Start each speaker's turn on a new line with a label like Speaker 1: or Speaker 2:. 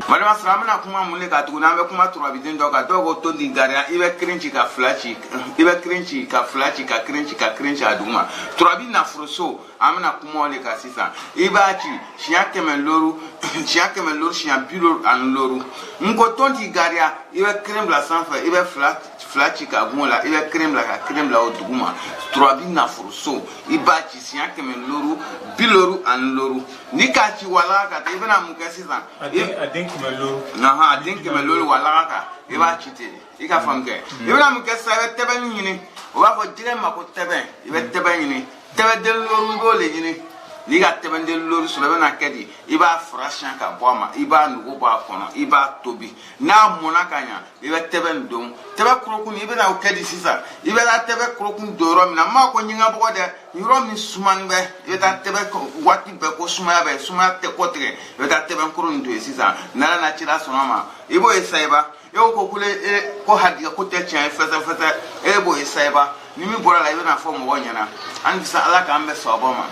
Speaker 1: Madame Sramana kuma mule ka tuguna be kuma turabidin do ka dogo to di garia ibe krinchi ka flachi ka krinchi aduma turabi na froso amna kuma ole ka sisa ibachi shiake meloru shia bilo an loru nko tonti garia ibe krembla sanfa ibe flachi ka gola ibe krembla oduma turabi na froso ibachi shiake meloru biloru an loru nikachi wala ka ibe na mukasisa adinki melolu wala ka iba chite ika famke ibna mukasa tebe nyini wa fo dire mako tebe ibe tebe nyini tebe de loru go le nyini liga tebe de loru so be na kedi iba frashan ka boama iba nugo ba kono iba tobi na monakanya ibe tebe ndom tebe krokun ibe na kedi sisa ibe la tebe krokun doro mi na ma ko nyinga bo de yoro mi suman be ibe ta tebe wati be ko suma be suma te kotre ibe ta tebe krokun do sisa na chira sonoma ibo esaiba yo ko kule ko hadiga ko te chen fesa ebo esaiba nimi bora la ibe na fo mo wonyana an bisa ala ka ambe so obama